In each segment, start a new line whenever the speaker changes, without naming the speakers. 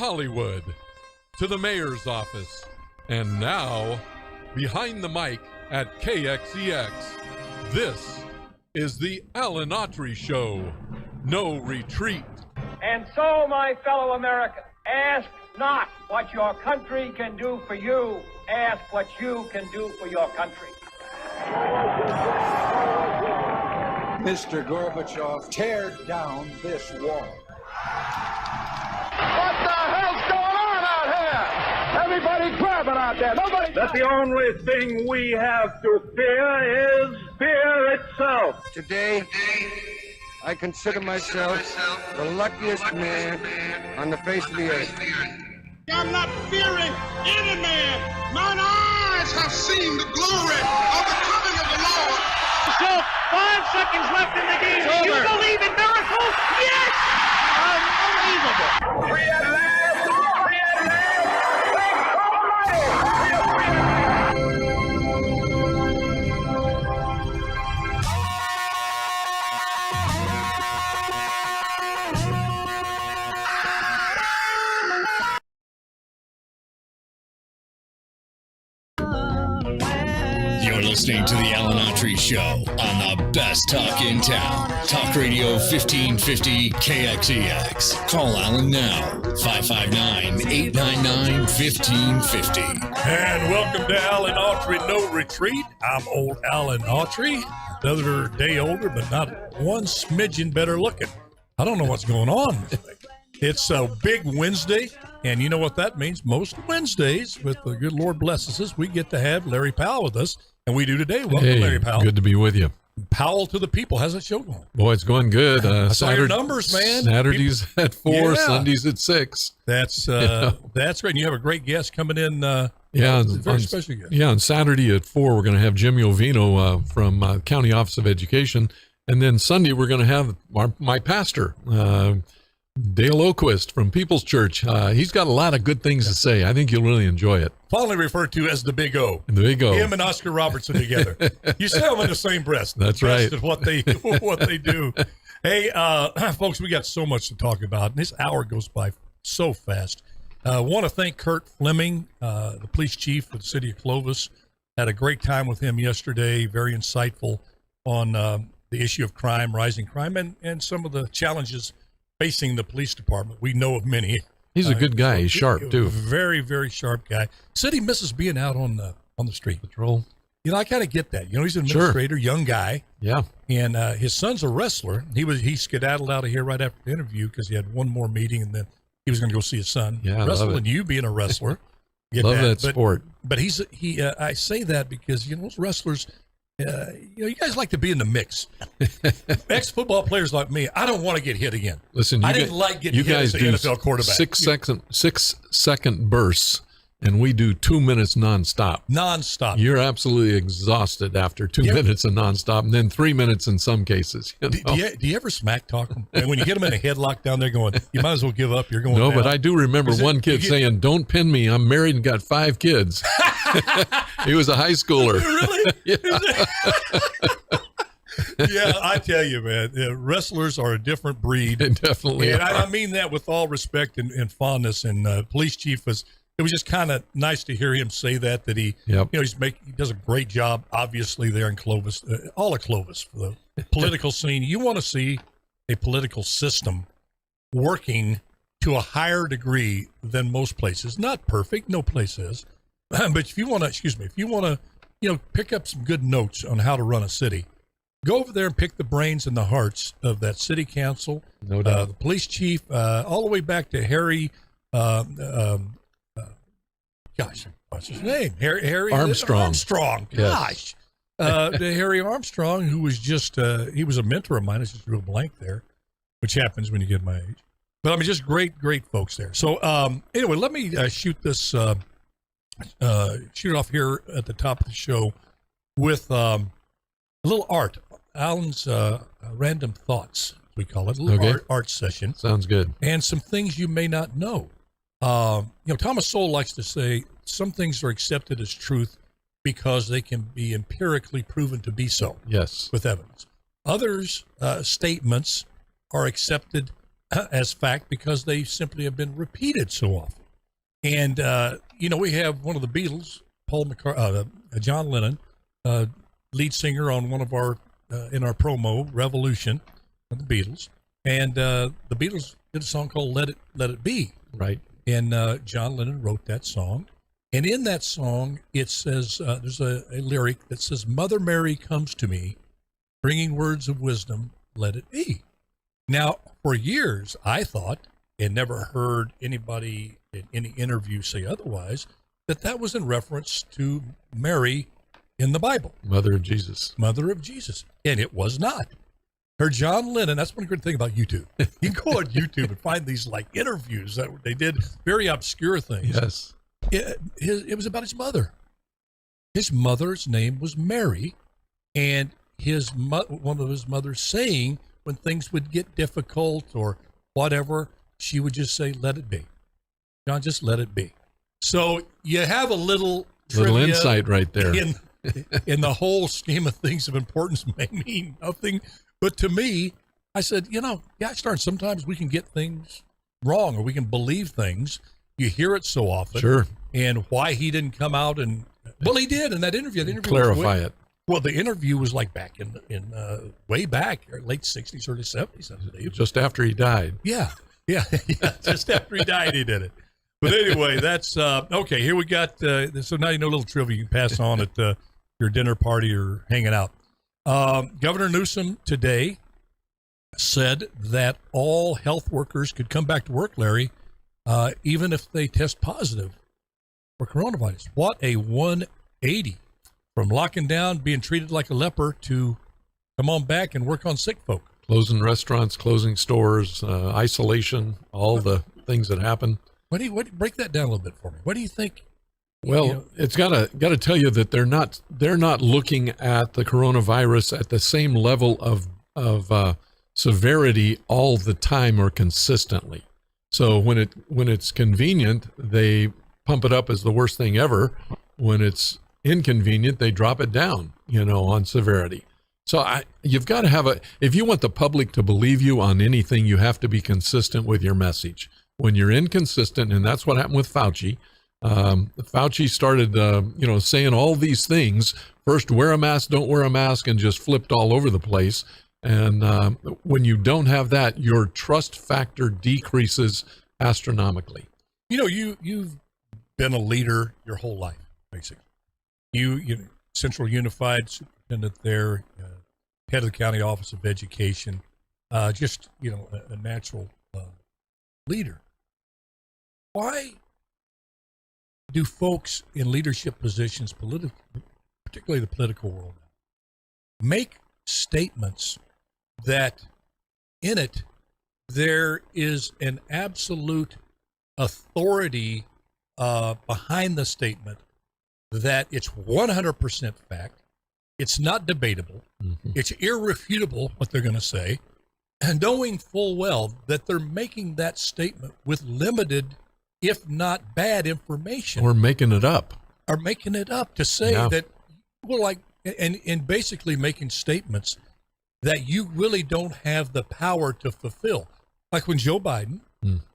Hollywood, to the mayor's office, and now, behind the mic at KXEX, this is the Alan Autry Show. No retreat.
And so, my fellow Americans, ask not what your country can do for you. Ask what you can do for your country.
Mr. Gorbachev, tear down this wall.
What the hell's going on out here? Everybody grabbing out there. Nobody.
That the only thing we have to fear is fear itself.
Today, I consider myself the luckiest man on the face of the earth.
I'm not fearing any man. Mine eyes have seen the glory of the coming of the Lord.
So, 5 seconds left in the game. Do you believe in miracles? Yes! Unbelievable.
Free at last! Free at last! Thank God Almighty! We are free at last!
You're listening to the Alan Autry Show on the best talk in town. Talk Radio 1550 KXEX. Call Alan now, 559-899-1550.
And welcome to Alan Autry No Retreat. I'm old Alan Autry. Another day older, but not one smidgen better looking. I don't know what's going on. It's a big Wednesday. And you know what that means? Most Wednesdays, with the good Lord blesses us, we get to have Larry Powell with us. And we do today. Welcome, Larry Powell.
Good to be with you.
Powell to the people. How's that show going?
Boy, it's going good.
I saw your numbers, man.
Saturdays
people,
at 4, Sundays at 6.
That's that's great. And you have a great guest coming in. Very special guest.
Yeah, on Saturday at 4, we're going to have Jimmy Ovino from County Office of Education. And then Sunday, we're going to have my pastor, Dale Oquist from People's Church. He's got a lot of good things to say. I think you'll really enjoy it.
Fondly refolked to as the Big O.
The Big O.
Him and Oscar Robertson together. You say them in the same breath.
That's right.
At what they do. Hey, folks, we got so much to talk about. And this hour goes by so fast. I want to thank Kurt Fleming, the police chief for the city of Clovis. Had a great time with him yesterday. Very insightful on the issue of crime, rising crime, and some of the challenges facing the police department. We know of many.
He's a good guy. He's sharp too.
Very, very sharp guy. Said he misses being out on the street
patrol.
You know, I kind of get that. You know, he's an administrator, young guy.
Yeah.
And his son's a wrestler. He skedaddled out of here right after the interview because he had one more meeting and then he was going to go see his son.
Yeah,
wrestle, and you being a wrestler.
Love that sport.
But I say that because you know those wrestlers. You guys like to be in the mix. Ex-football players like me, I don't want to get hit again.
Listen,
I didn't like getting hit as an NFL quarterback.
6-second bursts, and we do 2 minutes nonstop.
Nonstop.
You're absolutely exhausted after 2 minutes of nonstop, and then 3 minutes in some cases. You know?
Do you ever smack talk them? And when you get them in a headlock down there going, you might as well give up. You're going
No,
down.
but I do remember one kid saying, "Don't pin me. I'm married and got 5 kids." He was a high schooler.
Really?
Yeah.
Yeah, I tell you, man, wrestlers are a different breed.
They definitely
and
are.
I mean that with all respect and fondness. And police chief it was just kind of nice to hear him say that he,
yep.
you know, he does a great job, obviously, there in Clovis, all of Clovis, for the political scene. You want to see a political system working to a higher degree than most places. Not perfect, no place is. But if you want to, pick up some good notes on how to run a city, go over there and pick the brains and the hearts of that city council,
no doubt,
the police chief, all the way back to Harry. What's his name? Harry
Armstrong.
Armstrong. Gosh, to Harry Armstrong, who was just he was a mentor of mine. I just drew a blank there, which happens when you get my age. But I mean, just great folks there. So anyway, let me shoot this. Shoot it off here at the top of the show with a little art. Alan's random thoughts, we call it, a little art session.
Sounds good.
And some things you may not know. Thomas Sowell likes to say some things are accepted as truth because they can be empirically proven to be so.
Yes.
With evidence. Others statements are accepted as fact because they simply have been repeated so often. And, we have one of the Beatles, John Lennon, lead singer on one of our, in our promo, Revolution of the Beatles. And the Beatles did a song called Let It Be.
Right.
And John Lennon wrote that song. And in that song, it says, there's a lyric that says, Mother Mary comes to me, bringing words of wisdom, let it be. Now, for years, I thought, and never heard anybody in any interview say otherwise, that was in reference to Mary in the Bible.
Mother of Jesus.
Mother of Jesus. And it was not. Her John Lennon, that's one good thing about YouTube. You can go on YouTube and find these like interviews that they did, very obscure things.
Yes.
It was about his mother. His mother's name was Mary, and one of his mother's saying when things would get difficult or whatever, she would just say, let it be. John, just let it be. So you have a little
insight right there.
In the whole scheme of things of importance may mean nothing. But to me, I said, sometimes we can get things wrong or we can believe things. You hear it so often.
Sure.
And why he didn't come out and, well, he did in that interview. The interview
clarify it.
Well, the interview was like back in way back, late 60s, early 70s, I believe.
Just after he died.
Yeah. Just after he died, he did it. But anyway, that's okay. Here we got, so now you know a little trivia you can pass on at your dinner party or hanging out. Governor Newsom today said that all health workers could come back to work, Larry, even if they test positive for coronavirus. What a 180 from locking down, being treated like a leper to come on back and work on sick folk.
Closing restaurants, closing stores, isolation, all the things that happen.
What break that down a little bit for me? What do you think?
Well, it's got to tell you that they're not looking at the coronavirus at the same level of severity all the time or consistently. So when it's convenient, they pump it up as the worst thing ever. When it's inconvenient, they drop it down, on severity. So you've got to if you want the public to believe you on anything, you have to be consistent with your message. When you're inconsistent, and that's what happened with Fauci. Fauci started, saying all these things. First, wear a mask, don't wear a mask, and just flipped all over the place. And when you don't have that, your trust factor decreases astronomically.
You've been a leader your whole life, basically. You Central Unified Superintendent there, head of the County Office of Education, just, a natural leader. Why do folks in leadership positions, particularly the political world, make statements that in it there is an absolute authority behind the statement that it's 100% fact, it's not debatable, it's irrefutable what they're going to say, and knowing full well that they're making that statement with limited, if not bad, information,
or making it up,
to say that, and basically making statements that you really don't have the power to fulfill. Like when Joe Biden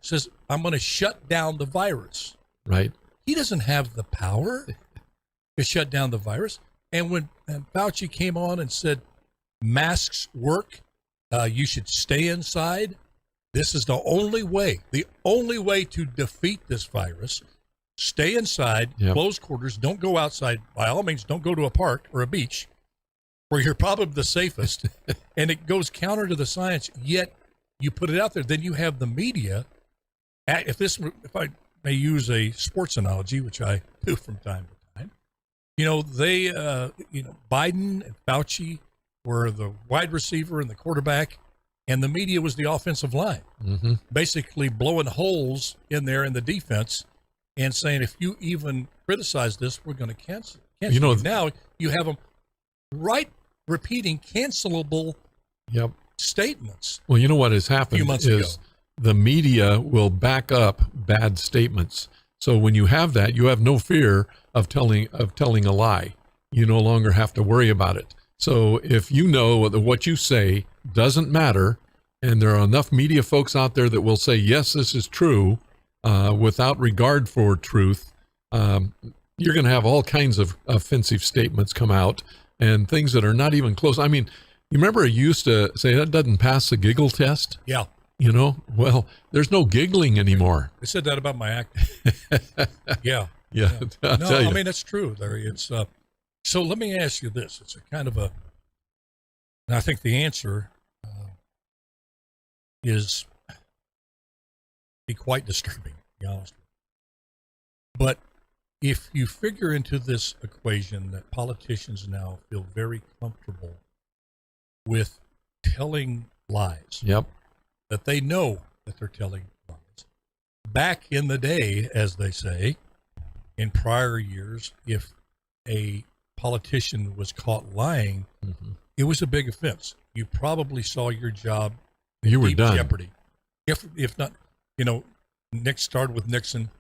says, I'm going to shut down the virus.
Right.
He doesn't have the power to shut down the virus. And when Fauci came on and said, masks work, you should stay inside. This is the only way to defeat this virus. Stay inside, close quarters, don't go outside. By all means, don't go to a park or a beach where you're probably the safest. And it goes counter to the science, yet you put it out there. Then you have the media. If I may use a sports analogy, which I do from time to time, Biden and Fauci were the wide receiver and the quarterback, and the media was the offensive line, basically blowing holes in there in the defense and saying, if you even criticize this, we're going to cancel. Now you have them repeating cancelable statements.
Well, you know what has happened is the media will back up bad statements. So when you have that, you have no fear of telling a lie. You no longer have to worry about it. So if you know that what you say doesn't matter, And there are enough media folks out there that will say, yes, this is true, without regard for truth. You're going to have all kinds of offensive statements come out and things that are not even close. I mean, you remember I used to say that doesn't pass the giggle test?
Yeah.
You know, well, there's no giggling anymore.
I said that about my acting. Yeah.
Yeah.
No, I mean, that's true, Larry. It's, so let me ask you this. It's a kind of and I think the answer is be quite disturbing, to be honest. But if you figure into this equation that politicians now feel very comfortable with telling lies,
yep,
that they know that they're telling lies. Back in the day, as they say, in prior years, if a politician was caught lying, it was a big offense. You probably saw your job in
you were
deep
done.
jeopardy. If not, Nick started with Nixon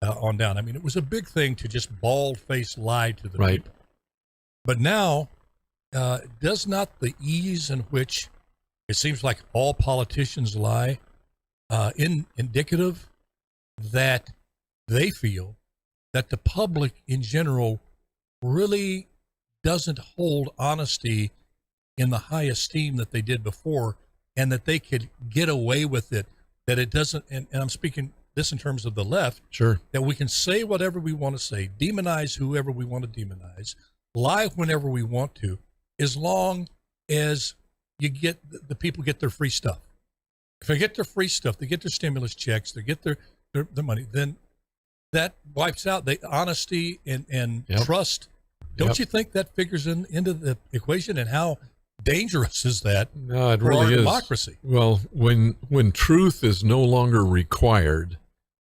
on down. I mean, it was a big thing to just bald-faced lie to the people. But now, does not the ease in which it seems like all politicians lie indicative that they feel that the public in general really doesn't hold honesty in the high esteem that they did before, and that they could get away with it, that it doesn't, and I'm speaking this in terms of the left,
sure,
that we can say whatever we want to say, demonize whoever we want to demonize, lie whenever we want to, as long as you get the people get their free stuff. If they get their free stuff, they get their stimulus checks, they get their money, then that wipes out the honesty and trust. Don't you think that figures into the equation, and how dangerous is that
no, it
for
really
our
is.
democracy?
Well, when truth is no longer required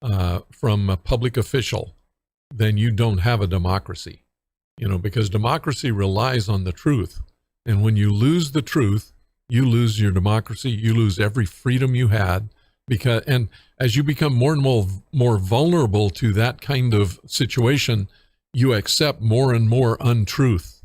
from a public official, then you don't have a democracy. Because democracy relies on the truth. And when you lose the truth, you lose your democracy, you lose every freedom you had, and as you become more and more vulnerable to that kind of situation, you accept more and more untruth.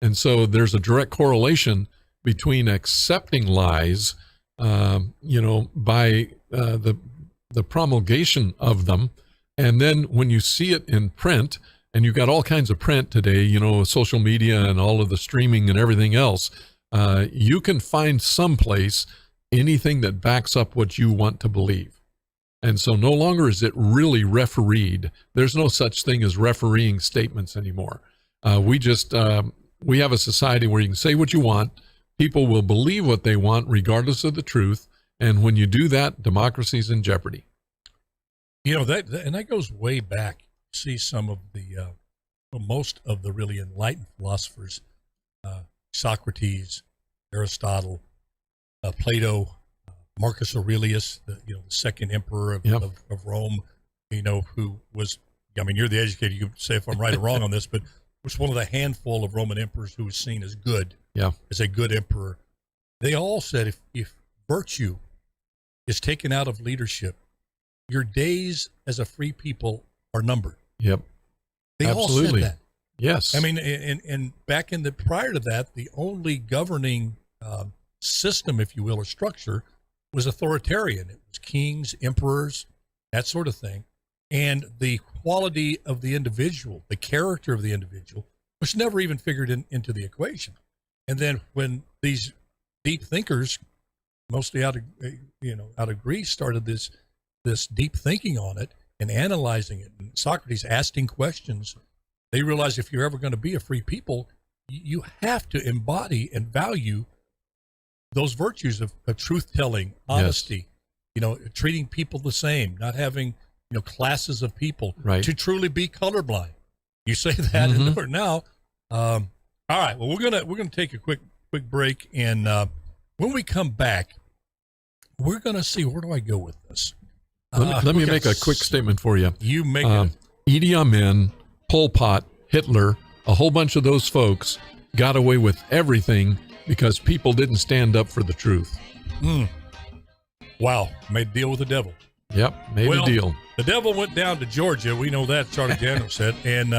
And so there's a direct correlation between accepting lies, by the promulgation of them, and then when you see it in print, and you've got all kinds of print today, social media and all of the streaming and everything else, you can find someplace anything that backs up what you want to believe. And so no longer is it really refereed. There's no such thing as refereeing statements anymore. We have a society where you can say what you want. People will believe what they want regardless of the truth. And when you do that, democracy's in jeopardy.
That goes way back. See some of the most of the really enlightened philosophers, Socrates, Aristotle, Plato, Marcus Aurelius, the second emperor of Rome, who was, you're the educator, you can say if I'm right or wrong on this, but was one of the handful of Roman emperors who was seen as good, as a good emperor. They all said if virtue is taken out of leadership, your days as a free people are numbered.
Yep.
They
Absolutely.
all said that.
Yes.
I mean, and back in prior to that, the only governing system, if you will, or structure was authoritarian. It was kings, emperors, that sort of thing. And the quality of the individual, the character of the individual, was never even figured into the equation. And then when these deep thinkers, mostly out of Greece, started this deep thinking on it and analyzing it, and Socrates asking questions, they realized if you're ever going to be a free people, you have to embody and value those virtues of truth-telling, honesty, treating people the same, not having, classes of people, to truly be colorblind. You say that and now. All right. Well, we're gonna take a quick break, and when we come back, we're gonna see, where do I go with this?
Let me make a quick statement for you.
You make
it. Idi Amin, Pol Pot, Hitler, a whole bunch of those folks got away with everything because people didn't stand up for the truth.
Wow. Made a deal with the devil.
Yep. Made a deal.
The devil went down to Georgia. We know that, Charlie Daniels said. And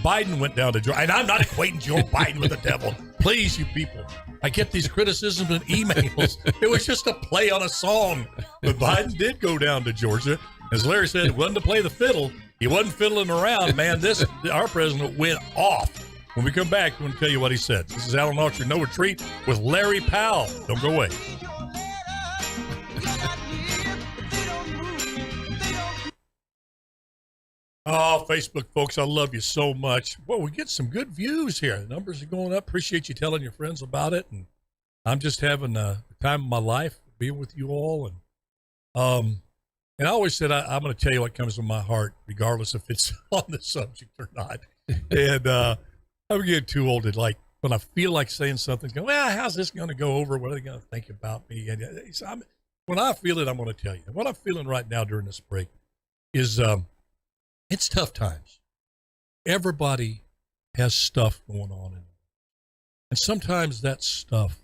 Biden went down to Georgia. And I'm not equating Joe Biden with the devil. Please, you people. I get these criticisms and emails. It was just a play on a song. But Biden did go down to Georgia. As Larry said, it wasn't to play the fiddle. He wasn't fiddling around, man. Our president went off. When we come back, we're going to tell you what he said. This is Alan Autry, No Retreat, with Larry Powell. Don't go away. Oh, Facebook folks, I love you so much. Well, we get some good views here. The numbers are going up. Appreciate you telling your friends about it. And I'm just having the time of my life being with you all. And I always said I'm going to tell you what comes to my heart, regardless if it's on the subject or not. And I'm getting too old to, like, when I feel like saying something, go, well, how's this going to go over? What are they going to think about me? And when I feel it, I'm going to tell you. What I'm feeling right now during this break is it's tough times. Everybody has stuff going on. And sometimes that stuff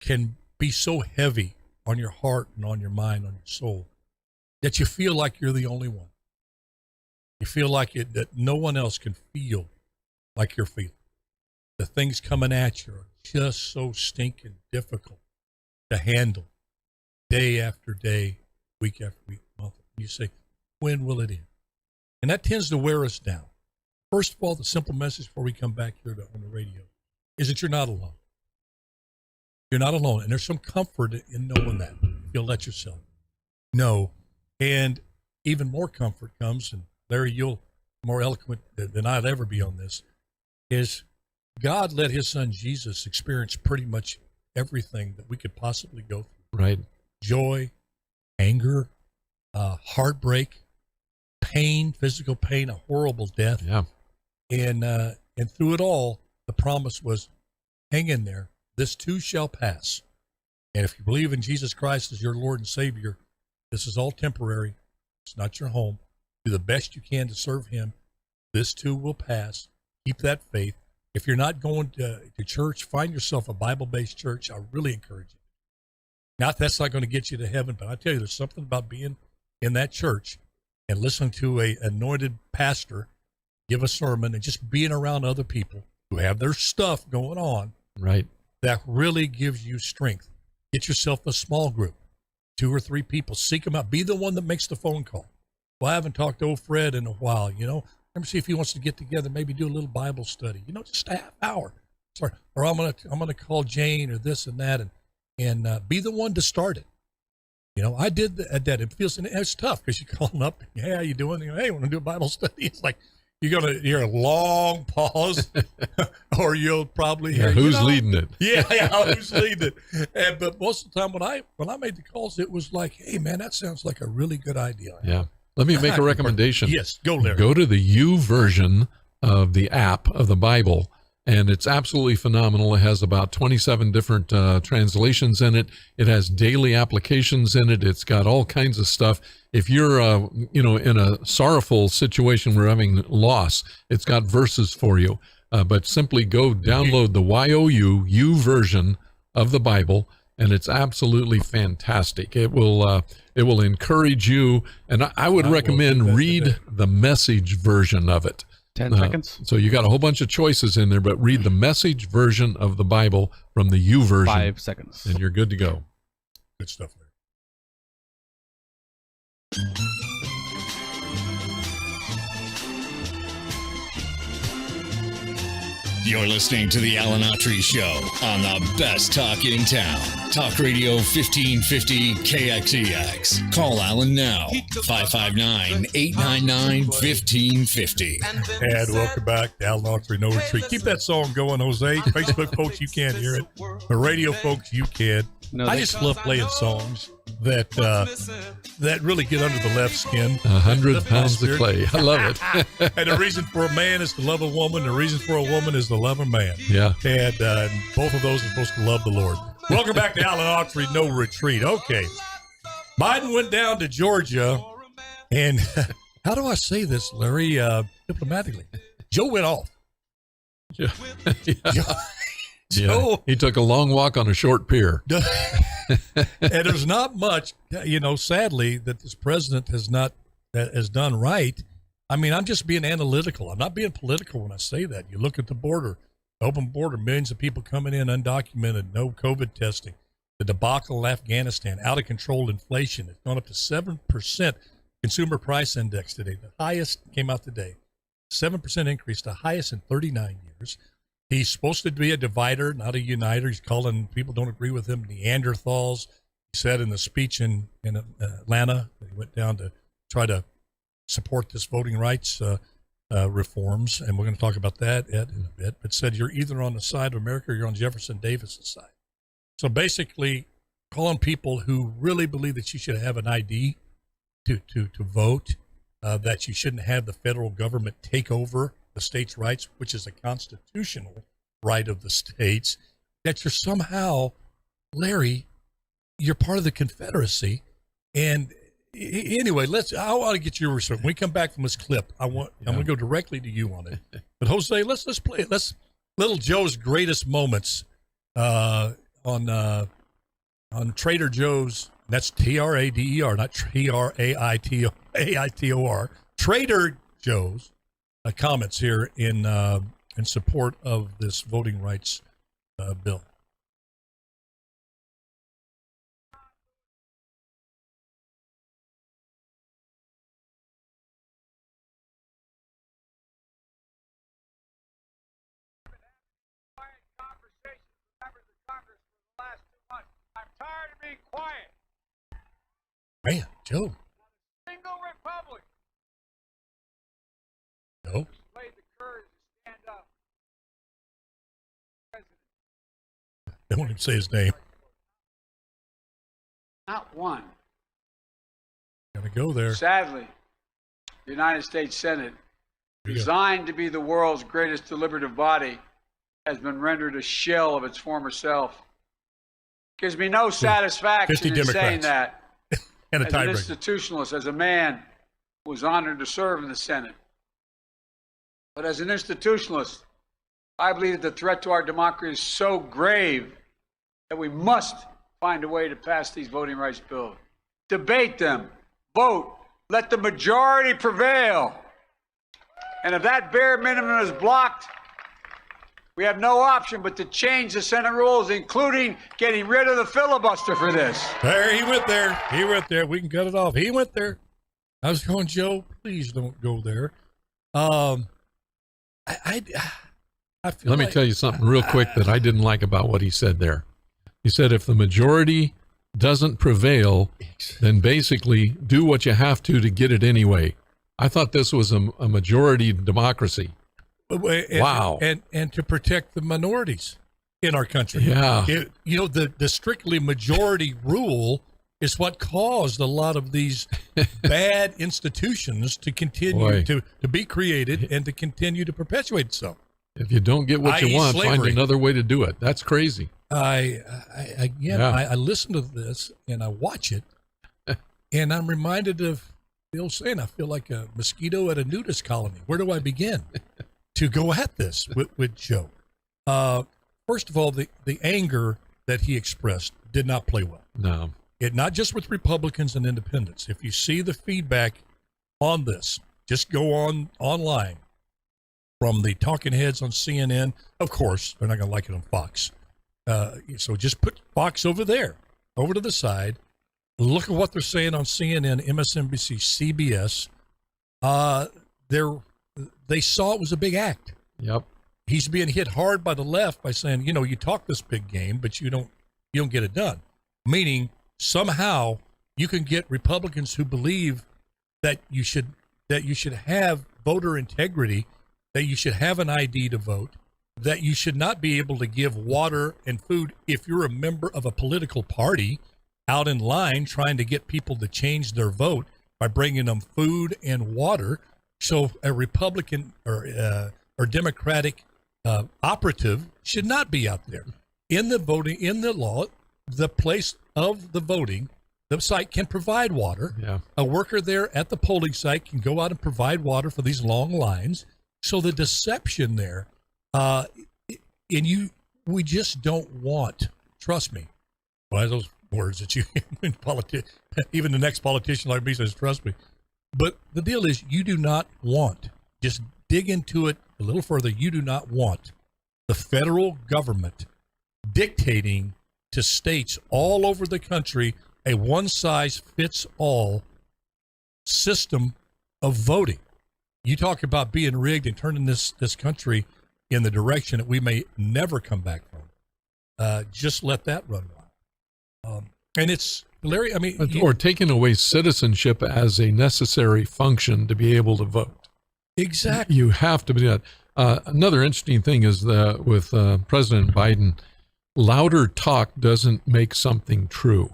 can be so heavy on your heart and on your mind, on your soul, that you feel like you're the only one. You feel like that no one else can feel like you're feeling. The things coming at you are just so stinking difficult to handle day after day, week after week, month. You say, when will it end? And that tends to wear us down. First of all, the simple message before we come back here on the radio is that you're not alone. You're not alone. And there's some comfort in knowing that. You'll let yourself know. And even more comfort comes, and Larry, you'll more eloquent than I'd ever be on this, is God let his son Jesus experience pretty much everything that we could possibly go through.
Right.
Joy, anger, heartbreak, pain, physical pain, a horrible death.
Yeah.
And through it all, the promise was, hang in there. This too shall pass. And if you believe in Jesus Christ as your Lord and Savior, this is all temporary. It's not your home. Do the best you can to serve him. This too will pass. Keep that faith. If you're not going to church, find yourself a Bible-based church. I really encourage you. That's not going to get you to heaven, but I tell you, there's something about being in that church and listening to a anointed pastor give a sermon and just being around other people who have their stuff going on.
Right.
That really gives you strength. Get yourself a small group, 2 or 3 people. Seek them out. Be the one that makes the phone call. Well, I haven't talked to old Fred in a while, Let me see if he wants to get together, maybe do a little Bible study, just a half hour. Sorry. Or I'm gonna call Jane or this and that, and be the one to start it. I did that. It's tough because you call them up. Hey, how you doing? Hey, want to do a Bible study? It's like you're gonna hear a long pause, or you'll probably hear
who's leading it.
Yeah, who's leading it? But most of the time when I made the calls, it was like, hey man, that sounds like a really good idea.
Yeah. Let me make a recommendation.
Yes, go Larry.
Go to the U version of the app of the Bible, and it's absolutely phenomenal. It has about 27 different translations in it. It has daily applications in it. It's got all kinds of stuff. If you're, in a sorrowful situation, we're having loss, it's got verses for you. But simply go download the YOU version of the Bible, and it's absolutely fantastic. It will encourage you, and I would recommend read the Message version of it.
10 seconds.
So you got a whole bunch of choices in there, but read the Message version of the Bible from the U version.
5 seconds.
And you're good to go.
Good stuff there.
You're listening to the Alan Autry Show on the best talk in town. Talk Radio 1550 KXEX. Call Alan now, 559-899-1550.
And welcome back to Alan Autry, No Retreat. Keep that song going, Jose. Facebook folks, you can't hear it. The radio folks, you can.
No,
I just love playing songs that really get under the left skin.
100 pounds of clay. I love it.
And the reason for a man is to love a woman. The reason for a woman is to love a man.
Yeah.
And both of those are supposed to love the Lord. Welcome back to Alan Autry, No Retreat. Okay. Biden went down to Georgia, and how do I say this, Larry, diplomatically? Joe went off.
Yeah.
Joe,
yeah. He took a long walk on a short pier.
And there's not much, sadly, that this president has done right. I mean, I'm just being analytical. I'm not being political when I say that. You look at the border open border, millions of people coming in undocumented, no COVID testing, the debacle in Afghanistan, out of control inflation. It's gone up to 7% consumer price index today. The highest came out today. 7% increase, the highest in 39 years. He's supposed to be a divider, not a uniter. He's calling people don't agree with him Neanderthals. He said in the speech in Atlanta that he went down to try to support this voting rights reforms, and we're going to talk about that in a bit, but said you're either on the side of America or you're on Jefferson Davis's side. So basically calling people who really believe that you should have an ID to vote, that you shouldn't have the federal government take over the states' rights, which is a constitutional right of the states, that you're somehow, Larry, you're part of the Confederacy. And anyway, I want to get your research. When we come back from this clip, I'm going to go directly to you on it. But Jose, let's play it. Let's little Joe's greatest moments on Trader Joe's. That's TRADER, not TRAITOR. Trader Joe's comments here in support of this voting rights bill.
I'm tired of being quiet.
Man, Joe.
Single republic.
No.
Displayed the courage to stand up. President.
They won't even say his name.
Not one.
Gotta go there.
Sadly, the United States Senate, designed to be the world's greatest deliberative body, has been rendered a shell of its former self. Gives me no satisfaction in saying that.
And a
as an
tiebreaker.
institutionalist, as a man who was honored to serve in the Senate. But as an institutionalist, I believe that the threat to our democracy is so grave that we must find a way to pass these voting rights bills. Debate them, vote, let the majority prevail. And if that bare minimum is blocked, we have no option but to change the Senate rules, including getting rid of the filibuster for this.
There, he went there. He went there. We can cut it off. He went there. I was going, Joe, please don't go there. I feel
Let me tell you something real quick that I didn't like about what he said there. He said if the majority doesn't prevail, then basically do what you have to get it anyway. I thought this was a majority democracy. Wow.
And to protect the minorities in our country.
Yeah.
The strictly majority rule is what caused a lot of these bad institutions to continue to be created and to continue to perpetuate itself.
If you don't get what you want,
slavery.
find another way to do it. That's crazy.
I listen to this and I watch it and I'm reminded of the old saying, I feel like a mosquito at a nudist colony. Where do I begin to go at this with Joe? First of all, the anger that he expressed did not play well.
No.
Not just with Republicans and independents. If you see the feedback on this, just go online from the talking heads on CNN. Of course, they're not going to like it on Fox. So just put Fox over there, over to the side. Look at what they're saying on CNN, MSNBC, CBS. They saw it was a big act.
Yep.
He's being hit hard by the left by saying, you talk this big game, but you don't get it done. Meaning somehow you can get Republicans who believe that you should have voter integrity, that you should have an ID to vote, that you should not be able to give water and food if you're a member of a political party out in line trying to get people to change their vote by bringing them food and water. So a Republican or Democratic operative should not be out there. In the voting, in the law, the place of the voting, the site can provide water.
Yeah.
A worker there at the polling site can go out and provide water for these long lines. So the deception there, we just don't want, trust me, by those words that you, even the next politician like me says, trust me. But the deal is you do not want, just dig into it a little further, you do not want the federal government dictating to states all over the country a one-size-fits-all system of voting. You talk about being rigged and turning this country in the direction that we may never come back from. Just let that run wild. And it's, Larry, I mean...
Or taking away citizenship as a necessary function to be able to vote.
Exactly.
You have to do that. Another interesting thing is that with President Biden, louder talk doesn't make something true.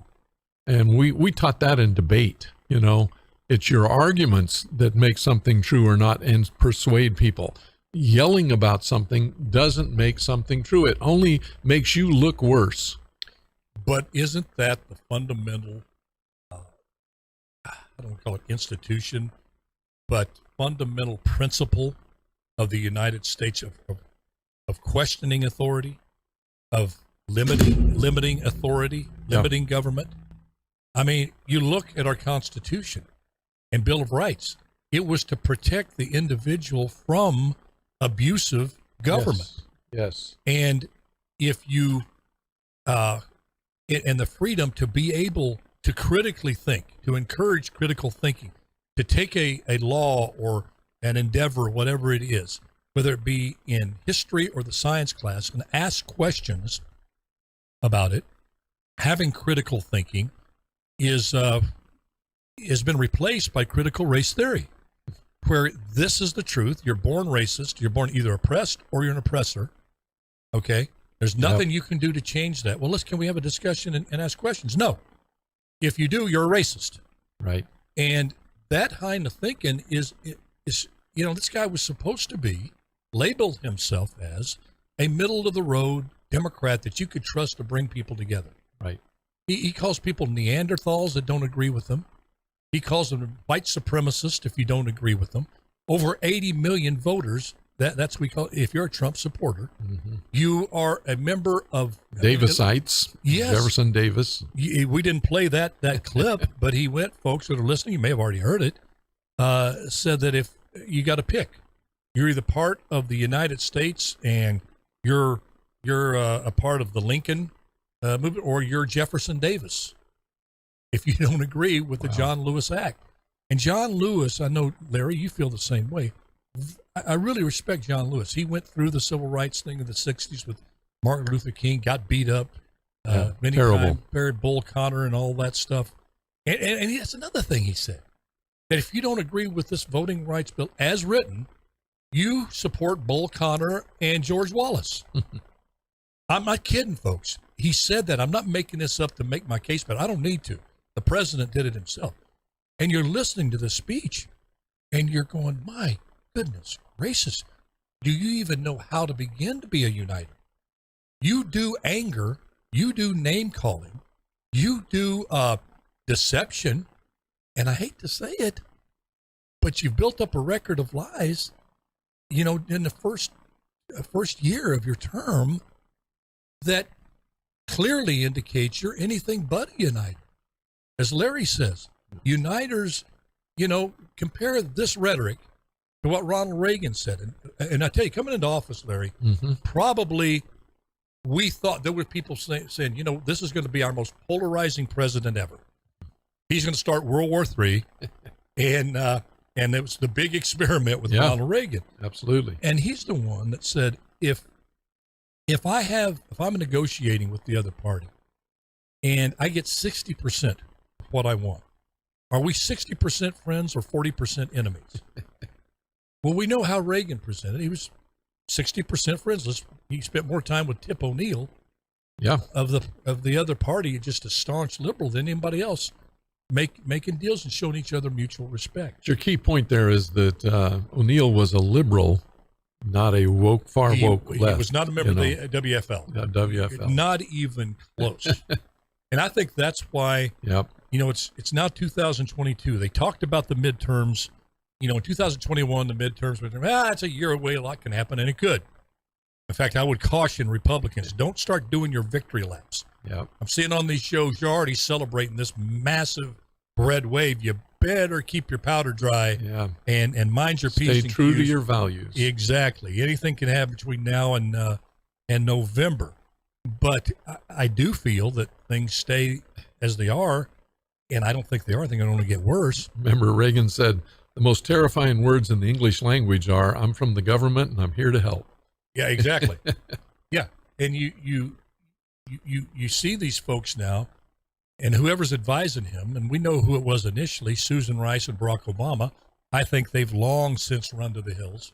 And we taught that in debate, you know. It's your arguments that make something true or not and persuade people. Yelling about something doesn't make something true. It only makes you look worse.
But isn't that the fundamental, I don't want to call it institution, but fundamental principle of the United States of questioning authority, of limiting authority, limiting government? I mean, you look at our Constitution and Bill of Rights. It was to protect the individual from abusive government.
Yes.
And if you, and the freedom to be able to critically think, to encourage critical thinking, to take a law or an endeavor, whatever it is, whether it be in history or the science class, and ask questions about it, having critical thinking has been replaced by critical race theory, where this is the truth. You're born racist. You're born either oppressed or you're an oppressor. Okay? There's nothing you can do to change that. Well, can we have a discussion and ask questions? No. If you do, you're a racist.
Right.
And that kind of thinking is, you know, this guy was supposed to be, labeled himself as a middle-of-the-road Democrat that you could trust to bring people together.
Right.
He calls people Neanderthals that don't agree with them. He calls them white supremacists if you don't agree with them. Over 80 million voters. That's what we call, if you're a Trump supporter, you are a member of
Davisites.
Yes.
Jefferson Davis.
We didn't play that clip, but he went, folks that are listening, you may have already heard it, said that if you got to pick, you're either part of the United States and you're a part of the Lincoln movement, or you're Jefferson Davis if you don't agree with the John Lewis Act. And John Lewis, I know, Larry, you feel the same way. I really respect John Lewis. He went through the civil rights thing in the 60s with Martin Luther King, got beat up many times, buried Bull Connor and all that stuff. And that's another thing he said, that if you don't agree with this voting rights bill as written, you support Bull Connor and George Wallace. I'm not kidding, folks. He said that. I'm not making this up to make my case, but I don't need to. The president did it himself. And you're listening to the speech, and you're going, my goodness gracious, do you even know how to begin to be a uniter? You do anger, you do name calling, you do deception, and I hate to say it, but you've built up a record of lies, you know, in the first year of your term that clearly indicates you're anything but a uniter. As Larry says, uniters, you know, compare this rhetoric to what Ronald Reagan said. And I tell you, coming into office, Larry, probably we thought there were people saying, you know, this is going to be our most polarizing president ever. He's going to start World War III. And it was the big experiment with Ronald Reagan.
Absolutely.
And he's the one that said, if I'm negotiating with the other party and I get 60% of what I want, are we 60% friends or 40% enemies? Well, we know how Reagan presented. He was 60% friends. He spent more time with Tip O'Neill of the other party, just a staunch liberal, than anybody else, making deals and showing each other mutual respect.
Your key point there is that O'Neill was a liberal, not a woke left.
He was not a member of the WFL.
WFL.
Not even close. And I think that's why, you know, it's now 2022. They talked about the midterms. You know, in 2021, the midterms, it's a year away, a lot can happen, and it could. In fact, I would caution Republicans, don't start doing your victory laps. I'm seeing on these shows, you're already celebrating this massive red wave. You better keep your powder dry and mind your P's and Q's.
Stay true to your values.
Exactly. Anything can happen between now and and November. But I do feel that things stay as they are, and I don't think they are. I think it'll only get worse.
Remember, Reagan said the most terrifying words in the English language are, "I'm from the government and I'm here to help."
Yeah, exactly. Yeah, and you see these folks now, and whoever's advising him, and we know who it was initially, Susan Rice and Barack Obama. I think they've long since run to the hills.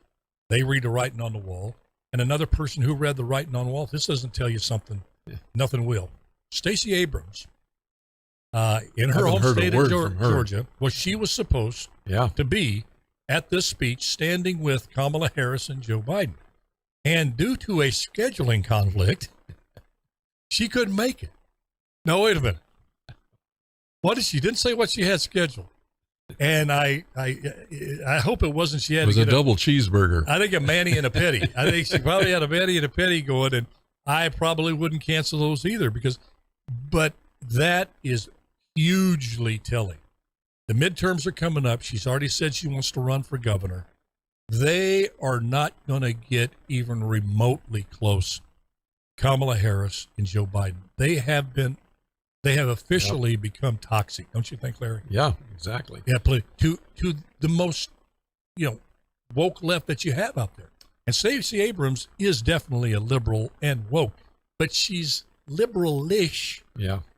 They read the writing on the wall. And another person who read the writing on the wall, if this doesn't tell you something, nothing will. Stacey Abrams, in her home state of Georgia, well, she was supposed to be at this speech standing with Kamala Harris and Joe Biden. And due to a scheduling conflict, she couldn't make it. No, wait a minute. What is she didn't say what she had scheduled. And I hope it wasn't she had
it was
to
a
get
double cheeseburger.
I think a Manny and a Petty. I think she probably had a Manny and a Petty going, and I probably wouldn't cancel those either but that is hugely telling. The midterms are coming up. She's already said she wants to run for governor. They are not going to get even remotely close. Kamala Harris and Joe Biden. They have officially become toxic, don't you think, Larry?
Yeah, exactly.
Yeah, to the most, woke left that you have out there. And Stacey Abrams is definitely a liberal and woke, but she's liberal-ish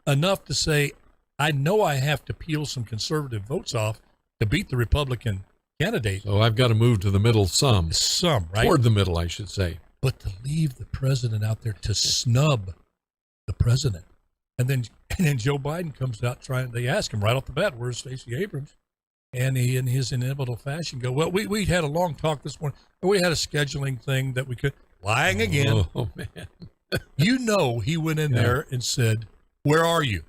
enough to say, I know I have to peel some conservative votes off to beat the Republican candidate.
So I've got to move to the middle some.
Some, right?
Toward the middle, I should say.
But to leave the president out there, to snub the president. And then Joe Biden comes out they ask him right off the bat, where's Stacey Abrams? And he, in his inevitable fashion, go, well, we had a long talk this morning. We had a scheduling thing that we could, lying again.
Oh, man.
He went in there and said, where are you?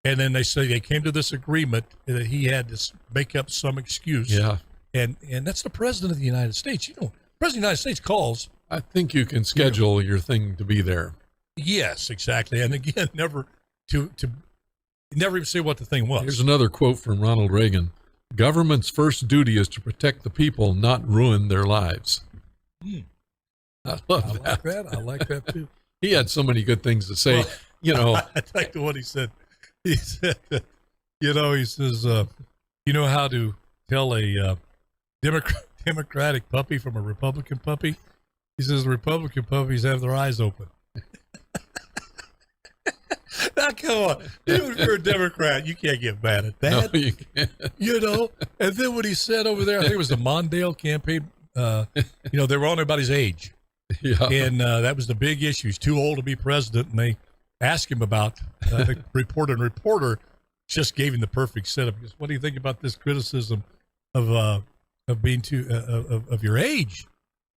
And then they came to this agreement that he had to make up some excuse.
Yeah.
And that's the president of the United States. The president of the United States calls.
I think you can schedule your thing to be there.
Yes, exactly. And again, never even say what the thing was.
Here's another quote from Ronald Reagan. Government's first duty is to protect the people, not ruin their lives. I love that.
I like that too.
He had so many good things to say.
I like the what he said. He said, he says, you know how to tell a Democratic puppy from a Republican puppy? He says, Republican puppies have their eyes open. Now, come on. Even if you're a Democrat, you can't get mad at that.
No, you can't.
And then what he said over there, I think it was the Mondale campaign, they were on everybody's age.
Yeah.
And that was the big issue. He's too old to be president. And they asked him about the reporter just gave him the perfect setup. Because what do you think about this criticism of being of your age?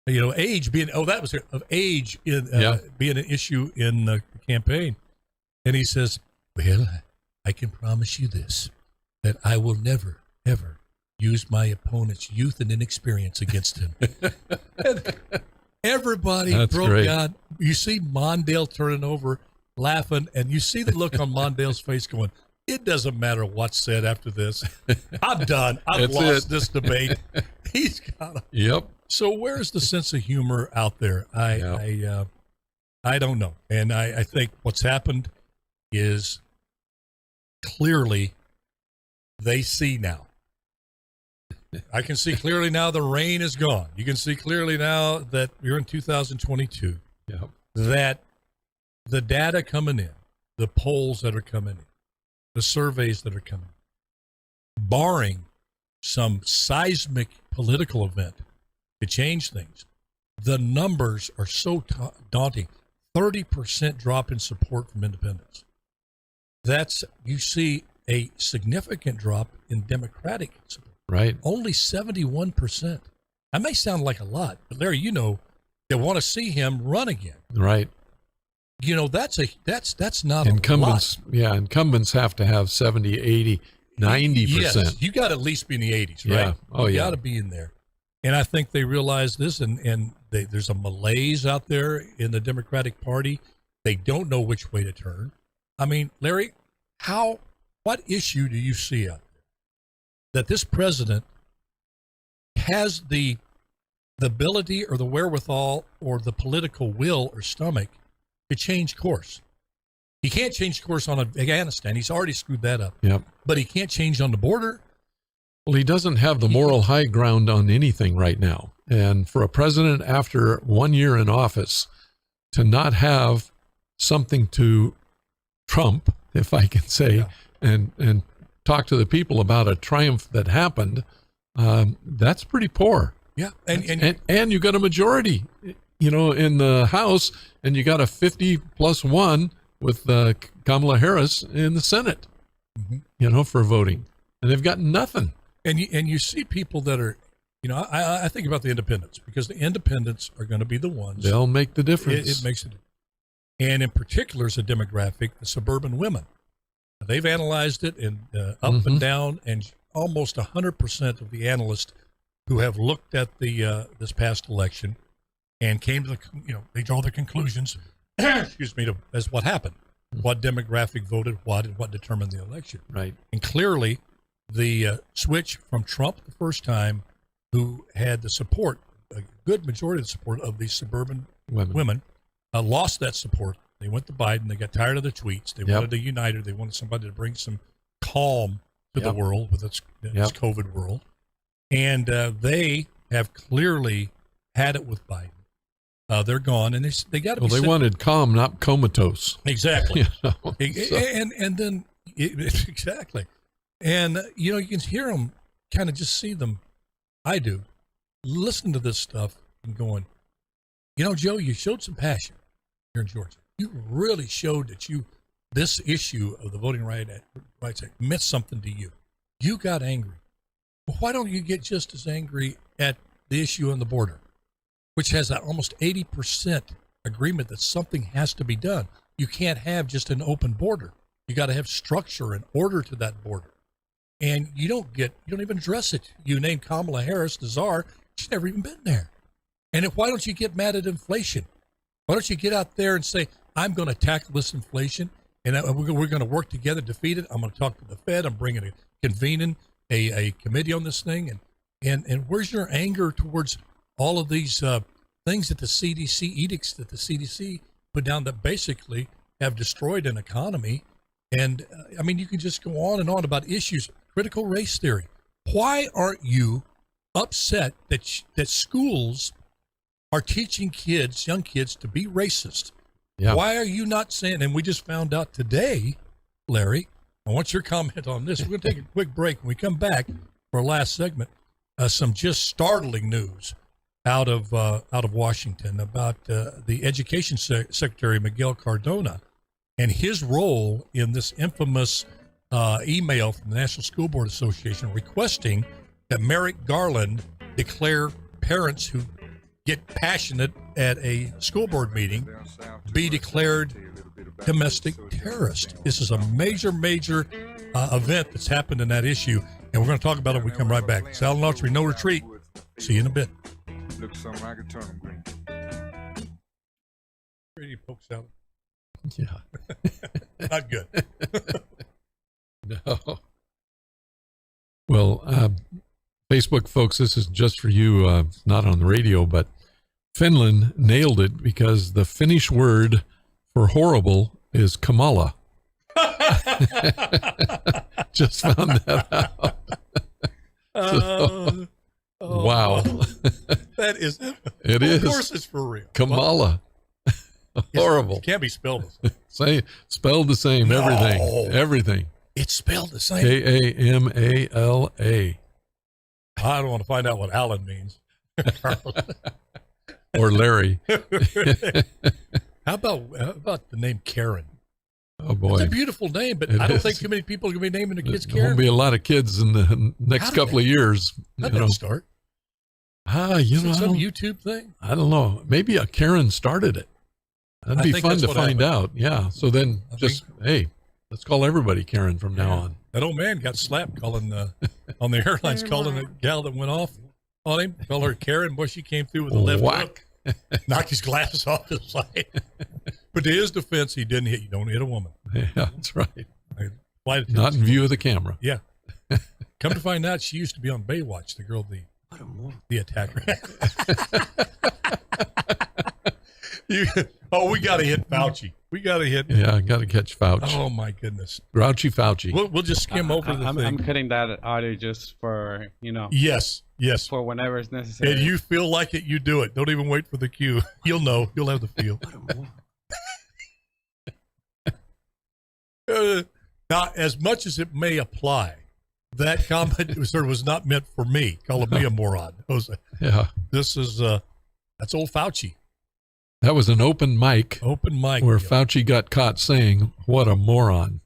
Age being age in being an issue in the campaign. And he says, well, I can promise you this, that I will never, ever use my opponent's youth and inexperience against him. And everybody broke down. You see Mondale turning over, laughing, and you see the look on Mondale's face going, it doesn't matter what's said after this. I'm done. I've lost this debate. He's got
Yep.
So where's the sense of humor out there? I don't know. And I think what's happened is clearly they see now. I can see clearly now the rain is gone. You can see clearly now that you're in 2022.
Yep.
That the data coming in, the polls that are coming in, the surveys that are coming in, barring some seismic political event to change things, the numbers are so daunting. 30% drop in support from independents. You see a significant drop in Democratic support.
Right.
Only 71%. That may sound like a lot, but Larry, they want to see him run again.
Right.
That's not
incumbents.
A lot.
Yeah, incumbents have to have 70, 80, 90%.
Yes, you got to at least be in the 80s, right?
Yeah. Oh,
you got to be in there. And I think they realize this, and there's a malaise out there in the Democratic Party. They don't know which way to turn. I mean, Larry, what issue do you see out there that this president has the the ability or the wherewithal or the political will or stomach to change course. He can't change course on Afghanistan. He's already screwed that up.
Yep.
But he can't change on the border.
Well, he doesn't have the moral high ground on anything right now. And for a president after 1 year in office to not have something to trump, if I can say, and talk to the people about a triumph that happened, that's pretty poor.
Yeah.
And you got a majority, in the House, and you got a 50+1 with Kamala Harris in the Senate, for voting. And they've got nothing.
And you see people that are, I think about the independents, because the independents are going to be the ones.
They'll make the difference.
It makes it. And in particular, as a demographic, the suburban women. They've analyzed it and up and down, and almost 100% of the analysts who have looked at the this past election and came to they draw their conclusions, excuse me, as what happened, what demographic voted what, and what determined the election.
Right.
And clearly, the switch from Trump the first time, who had the support, a good majority of the support of these suburban women, lost that support. They went to Biden. They got tired of the tweets. They wanted a uniter. They wanted somebody to bring some calm to the world with its COVID world. And they have clearly had it with Biden. They're gone, and they got to be.
Well, they wanted calm, not comatose.
Exactly. And then exactly. And, you can hear them, kind of just see them. I do. Listen to this stuff and going, Joe, you showed some passion here in Georgia. You really showed that this issue of the Voting Rights Act meant something to you. You got angry. Well, why don't you get just as angry at the issue on the border, which has almost 80% agreement that something has to be done? You can't have just an open border. You got to have structure and order to that border. And you don't even address it. You name Kamala Harris the czar. She's never even been there. And why don't you get mad at inflation? Why don't you get out there and say, I'm going to tackle this inflation, and we're going to work together to defeat it. I'm going to talk to the Fed. I'm convening a committee on this thing. And where's your anger towards all of these things that the CDC, edicts that the CDC put down that basically have destroyed an economy? And you can just go on and on about issues. Critical race theory. Why aren't you upset that schools are teaching young kids, to be racist?
Yeah.
Why are you not saying, and we just found out today, Larry, I want your comment on this. We're going to take a quick break. When we come back for our last segment, some just startling news out of Washington about the Education Secretary, Miguel Cardona, and his role in this infamous email from the National School Board Association requesting that Merrick Garland declare parents who get passionate at a school board meeting be declared domestic terrorist. This is a major event that's happened in that issue, and we're going to talk about it when we come right back. It's Alan Autry, No Retreat. See you in a bit.
Looks something like a turnip green.
Pretty poke salad.
Yeah.
Not good.
No. Well, Facebook folks, this is just for you, not on the radio, but Finland nailed it because the Finnish word for horrible is Kamala. Just found that out. Wow.
That is.
It is.
Of course it's for real.
Kamala. Horrible.
It can't be spelled.
Spelled the same.
No.
Everything.
It's spelled the same.
Kamala.
I don't want to find out what Alan means.
Or Larry.
How about the name Karen?
Oh boy,
it's a beautiful name, but I don't think too many people are going to be naming their kids Karen.
There won't be a lot of kids in the next couple of years.
How did that start?
Some
YouTube thing?
I don't know. Maybe a Karen started it. That'd be fun to find out. Yeah. So then hey, let's call everybody Karen from now on.
That old man got slapped calling on the airlines, calling a gal that went off on him, called her Karen. Boy, she came through with a left hook, knocked his glasses off his side. But to his defense, he didn't hit you. Don't hit a woman.
Yeah, that's right.
Not
in view of the camera.
Yeah. Come to find out, she used to be on Baywatch, the girl, the The attacker. We got to hit Fauci. We got to hit.
Yeah, got to catch Fauci.
Oh my goodness.
Grouchy Fauci.
We'll just skim over the thing.
I'm cutting that audio just for,
Yes.
for whenever it's necessary.
And you feel like it, you do it. Don't even wait for the cue. You'll know. You'll have the feel. Now, as much as it may apply, that comment was not meant for me, calling me a moron.
Yeah.
This is, that's old Fauci.
That was an open mic.
Open mic.
Where Fauci got caught saying, "What a moron."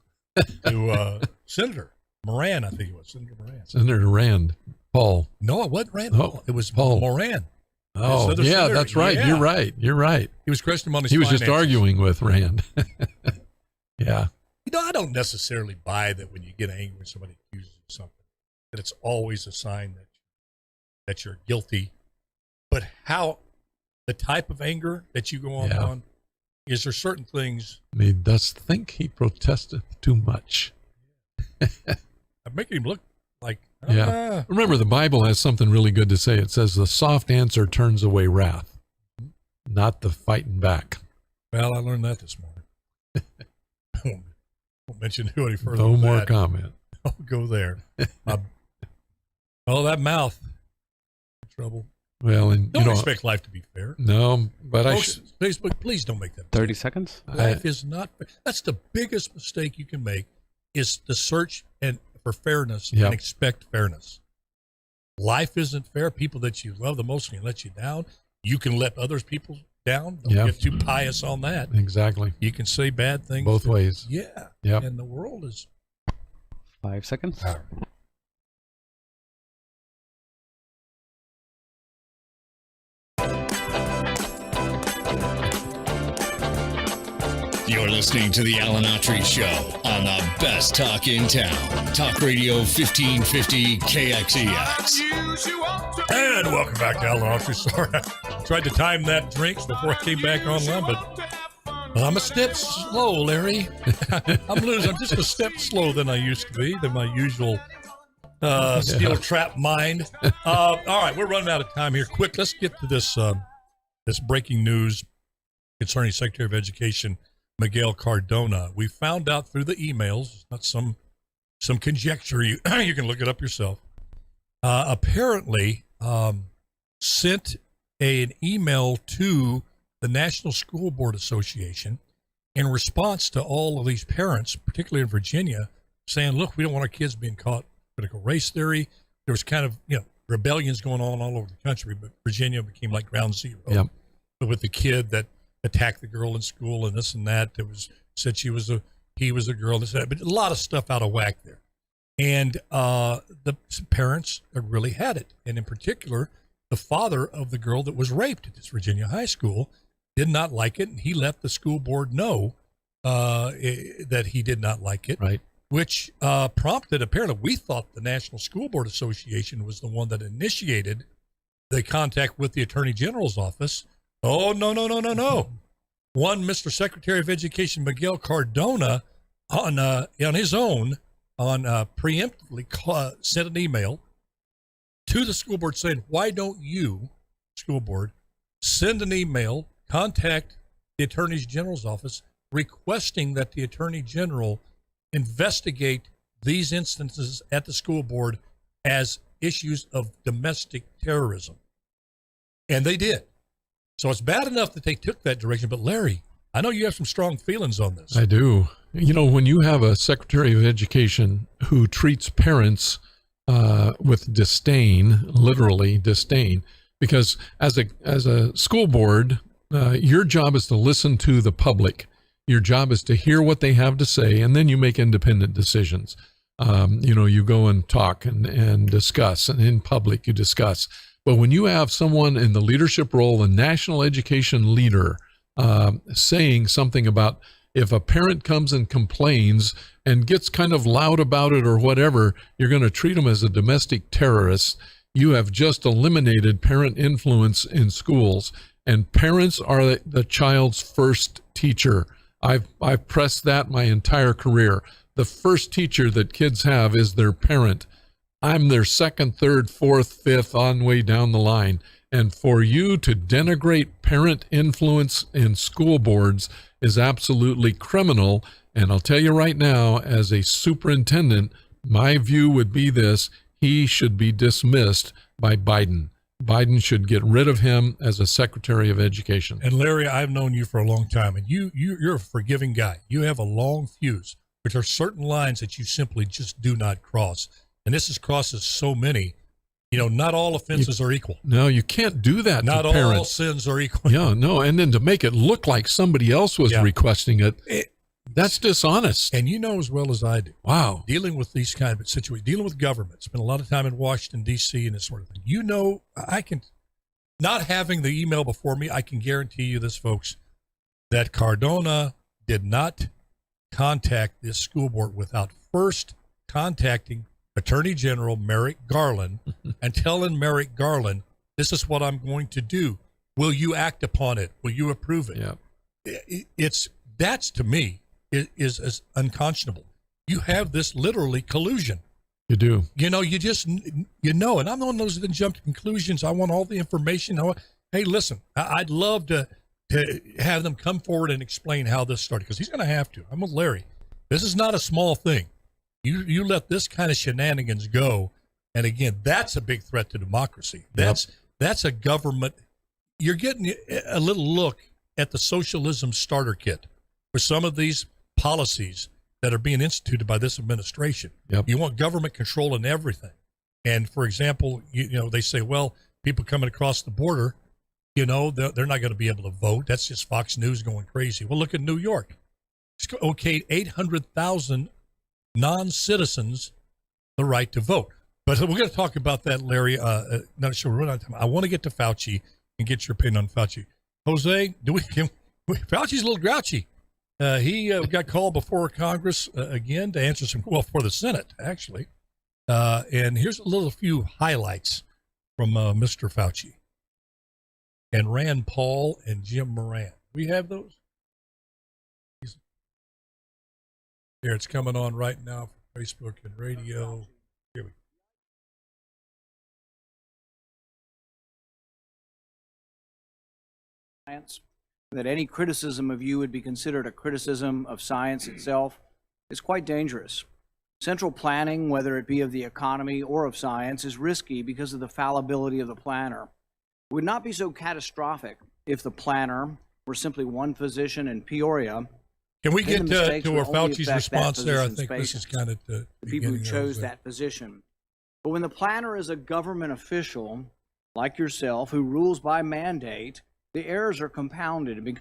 To Senator Moran, I think it was. Senator Moran.
Senator Rand Paul.
No, it wasn't Rand Paul. It was
Paul
Moran.
Oh, yeah,
senator.
That's right.
Yeah.
You're right.
He was questioning on his
He was
finances.
just arguing with Rand. Yeah.
I don't necessarily buy that when you get angry when somebody accuses you of something, that it's always a sign that you're guilty. But how the type of anger that you go on, is there certain things?
He does think he protesteth too much.
I'm making him look like.
Yeah. Remember, the Bible has something really good to say. It says the soft answer turns away wrath, not the fighting back.
Well, I learned that this morning. Won't mention who any further.
No
than
more
that.
comment.
I'll go there. That mouth. Trouble.
Well, and
don't expect life to be fair.
No, but
please don't make that.
30 seconds.
Life is not fair. That's the biggest mistake you can make, is to search for fairness and expect fairness. Life isn't fair. People that you love the most can let you down. You can let others people down. Don't get too pious on that.
Exactly.
You can say bad things
both ways.
Yeah.
Yep.
And the world is
5 seconds.
All right.
You're listening to the Alan Autry Show on the best talk in town. Talk Radio 1550 KXEX.
And welcome back to Alan Autry. Sorry, I tried to time that drinks before I came back online, but I'm a step slow, Larry. I'm just a step slower than I used to be, than my usual steel trap mind. All right, we're running out of time here. Quick, let's get to this breaking news concerning Secretary of Education Miguel Cardona. We found out through the emails, not some conjecture. You can look it up yourself. Apparently, sent an email to the National School Board Association in response to all of these parents, particularly in Virginia, saying, "Look, we don't want our kids being caught critical race theory." There was kind of rebellions going on all over the country, but Virginia became like ground zero.
Yep.
But with the kid that attacked the girl in school and this and that, said he was a girl, this and that, but a lot of stuff out of whack there. And the parents really had it. And in particular, the father of the girl that was raped at this Virginia high school did not like it. And he let the school board know that he did not like it.
Right.
Which prompted, apparently, we thought the National School Board Association was the one that initiated the contact with the Attorney General's office. Oh, no. One Mr. Secretary of Education Miguel Cardona on his own, preemptively sent an email to the school board saying, "Why don't you, school board, send an email, contact the Attorney General's office, requesting that the Attorney General investigate these instances at the school board as issues of domestic terrorism?" And they did. So it's bad enough that they took that direction. But Larry, I know you have some strong feelings on this.
I do. When you have a Secretary of Education who treats parents with disdain, literally disdain, because as a school board, your job is to listen to the public. Your job is to hear what they have to say, and then you make independent decisions. You go and talk and discuss, and in public you discuss. But when you have someone in the leadership role, a national education leader, saying something about if a parent comes and complains and gets kind of loud about it or whatever, you're going to treat them as a domestic terrorist. You have just eliminated parent influence in schools, and parents are the child's first teacher. I've pressed that my entire career. The first teacher that kids have is their parent. I'm their second, third, fourth, fifth, on the way down the line. And for you to denigrate parent influence in school boards is absolutely criminal. And I'll tell you right now, as a superintendent, my view would be this: he should be dismissed by Biden. Biden should get rid of him as a Secretary of Education.
And Larry, I've known you for a long time, and you're a forgiving guy. You have a long fuse, but there are certain lines that you simply just do not cross. And this crosses so many. Not all offenses are equal.
No, you can't do that
Not
to
all
parents.
sins are equal.
Yeah, no. And then to make it look like somebody else was requesting it, that's dishonest.
And you know as well as I do.
Wow.
Dealing with these kind of situations, dealing with government, spend a lot of time in Washington, D.C. and this sort of thing. I can, not having the email before me, I can guarantee you this, folks, that Cardona did not contact this school board without first contacting Attorney General Merrick Garland and telling Merrick Garland, this is what I'm going to do. Will you act upon it? Will you approve it?
Yeah.
That's to me is unconscionable. You have this literally collusion.
You do.
And I'm one of those that didn't jump to conclusions. I want all the information. Hey, listen, I'd love to have them come forward and explain how this started, because he's going to have to. I'm with Larry. This is not a small thing. You let this kind of shenanigans go, and again, that's a big threat to democracy. That's a government. You're getting a little look at the socialism starter kit for some of these policies that are being instituted by this administration.
Yep.
You want government control in everything. And for example, they say, well, people coming across the border, they're not going to be able to vote. That's just Fox News going crazy. Well, look at New York. It's okayed 800,000 non-citizens the right to vote. But we're going to talk about that, Larry. Not sure we're running out of time. I want to get to Fauci and get your opinion on Fauci. Jose, Fauci's a little grouchy. He got called before Congress again to answer for the Senate, actually. And here's a few highlights from Mr. Fauci and Rand Paul and Jim Moran. We have those? Here, it's coming on right now for Facebook and radio. Here we go.
Science, that any criticism of you would be considered a criticism of science itself is quite dangerous. Central planning, whether it be of the economy or of science, is risky because of the fallibility of the planner. It would not be so catastrophic if the planner were simply one physician in Peoria.
Can we get to where Fauci's response there? I think this is kind of the
people who chose that position. But when the planner is a government official like yourself who rules by mandate, the errors are compounded.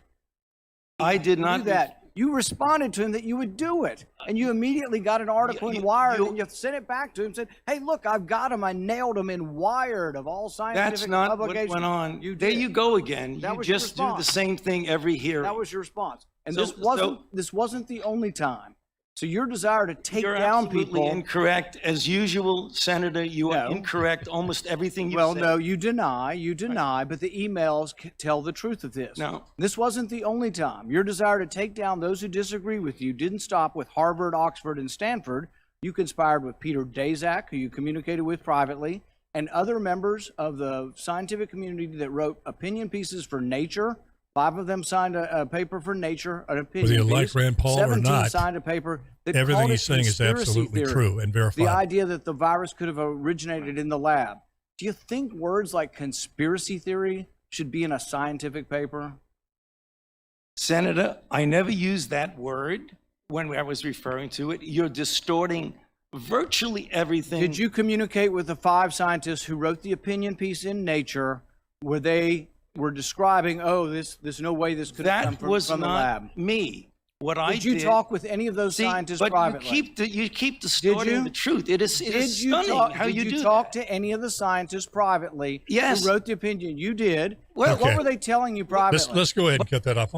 I did not
do that. You responded to him that you would do it, and you immediately got an article in Wired, and you sent it back to him and said, hey, look, I've got him. I nailed him in Wired of all scientific publications.
What went on. There you go again. You just do the same thing every hearing.
That was your response. And this wasn't the only time. So your desire to take down people.
You're absolutely incorrect. As usual, Senator, you are incorrect. Almost everything you said.
Well, no, you deny, but the emails tell the truth of this.
No.
This wasn't the only time. Your desire to take down those who disagree with you didn't stop with Harvard, Oxford, and Stanford. You conspired with Peter Daszak, who you communicated with privately, and other members of the scientific community that wrote opinion pieces for Nature. 5 of them signed a paper for Nature, an opinion piece.
Whether you like Rand Paul or not,
signed a paper that
everything he's saying is absolutely true and verified.
The idea that the virus could have originated in the lab. Do you think words like conspiracy theory should be in a scientific paper?
Senator, I never used that word when I was referring to it. You're distorting virtually everything.
Did you communicate with the 5 scientists who wrote the opinion piece in Nature where they were describing, there's no way this could have come from the lab?
That was not me. What I did.
Did you talk with any of those scientists privately?
You keep distorting the truth. It is stunning how you do that. Did you talk
to any of the scientists privately?
Yes.
Who wrote the opinion? You did.
Okay.
What were they telling you privately?
Let's go ahead and cut that off.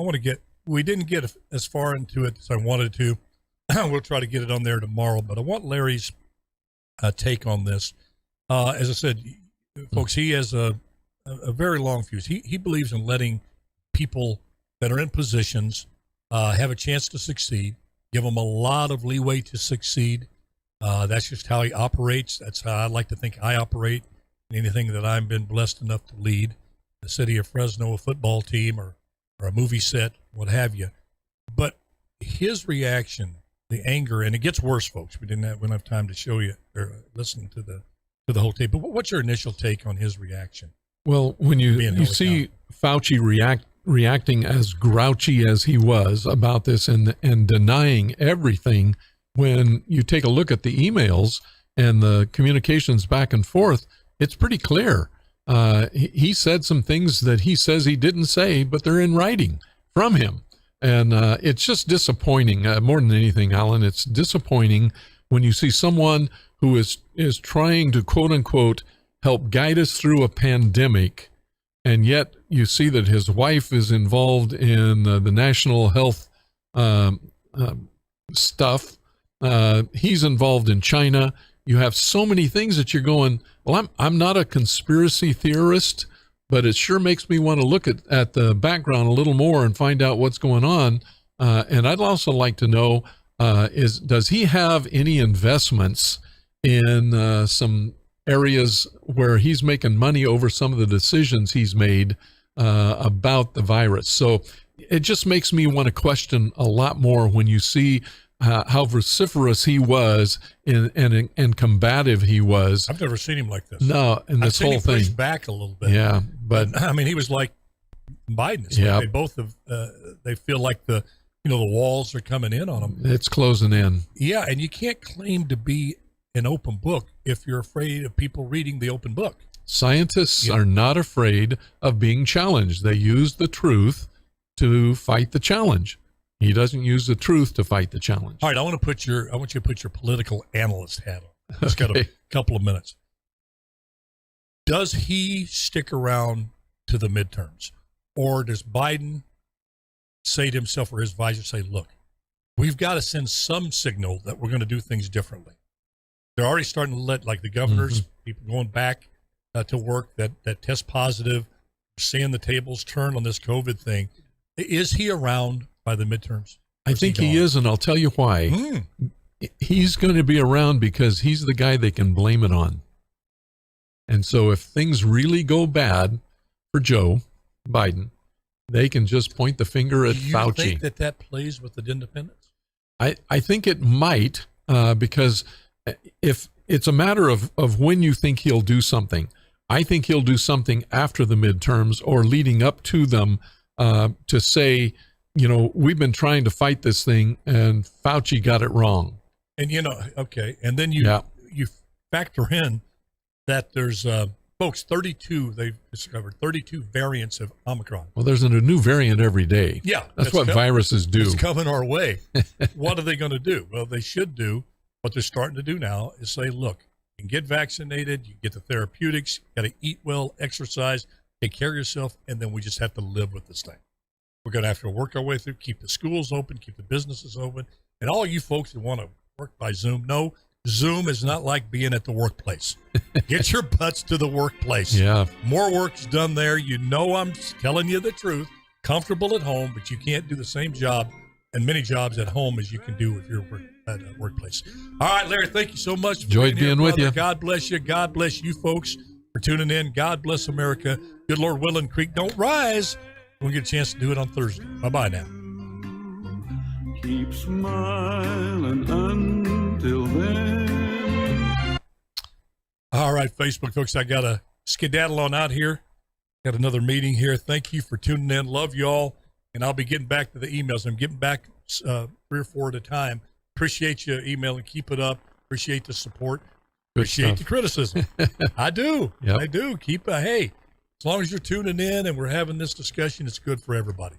We didn't get as far into it as I wanted to. We'll try to get it on there tomorrow, but I want Larry's take on this. As I said, folks, he has a very long fuse. He believes in letting people that are in positions have a chance to succeed, give them a lot of leeway to succeed. That's just how he operates. That's how I like to think I operate. Anything that I've been blessed enough to lead, the city of Fresno, a football team or a movie set, what have you. But his reaction, the anger, and it gets worse, folks. We don't have time to show you or listen to the whole tape. But what's your initial take on his reaction?
Well, when you see Fauci reacting as grouchy as he was about this and denying everything, when you take a look at the emails and the communications back and forth, it's pretty clear. He said some things that he says he didn't say, but they're in writing from him. And it's just disappointing, more than anything, Alan. It's disappointing when you see someone who is trying to, quote unquote, help guide us through a pandemic, and yet you see that his wife is involved in the national health stuff. He's involved in China. You have so many things that you're going, well, I'm not a conspiracy theorist, but it sure makes me want to look at the background a little more and find out what's going on. And I'd also like to know, does he have any investments in some areas where he's making money over some of the decisions he's made about the virus? So it just makes me want to question a lot more when you see how vociferous he was and combative he was.
I've never seen him like this.
No, and this whole thing.
Push back a little bit.
Yeah, but
I mean, he was like Biden.
Yeah,
they both have. They feel like the walls are coming in on them.
It's closing in.
Yeah, and you can't claim to be an open book if you're afraid of people reading the open book.
Scientists are not afraid of being challenged. They use the truth to fight the challenge. He doesn't use the truth to fight the challenge.
All right, I want you to put your political analyst hat on. Just got a couple of minutes. Does he stick around to the midterms, or does Biden say to himself or his advisor, say, look, we've got to send some signal that we're going to do things differently? They're already starting to let, like the governors, people going back to work that test positive, seeing the tables turn on this COVID thing. Is he around by the midterms?
I think he is, and I'll tell you why. He's going to be around because he's the guy they can blame it on. And so if things really go bad for Joe Biden, they can just point the finger at Fauci.
Do you think that plays with the independents?
I think it might, because if it's a matter of when you think he'll do something. I think he'll do something after the midterms or leading up to them to say, we've been trying to fight this thing and Fauci got it wrong.
And, okay. And then you factor in that there's, folks, they've discovered 32 variants of Omicron.
Well, there's a new variant every day.
Yeah.
That's what viruses do.
It's coming our way. What are they going to do? Well, they should do what they're starting to do now is say, look, you can get vaccinated, you get the therapeutics, you got to eat well, exercise, take care of yourself, and then we just have to live with this thing. We're going to have to work our way through, keep the schools open, keep the businesses open. And all you folks who want to work by Zoom, no, Zoom is not like being at the workplace. Get your butts to the workplace.
Yeah.
More work's done there. I'm telling you the truth. Comfortable at home, but you can't do the same job and many jobs at home as you can do if you're at a workplace. All right, Larry, thank you so much.
Enjoyed being with you.
God bless you. God bless you folks for tuning in. God bless America. Good Lord willing, creek don't rise. We'll get a chance to do it on Thursday. Bye-bye now.
Keep smiling until then.
All right, Facebook folks, I got to skedaddle on out here. Got another meeting here. Thank you for tuning in. Love you all. And I'll be getting back to the emails. I'm getting back 3 or 4 at a time. Appreciate you emailing. Keep it up. Appreciate the support. Appreciate the criticism. I do. Yep. I do. Hey, as long as you're tuning in and we're having this discussion, it's good for everybody.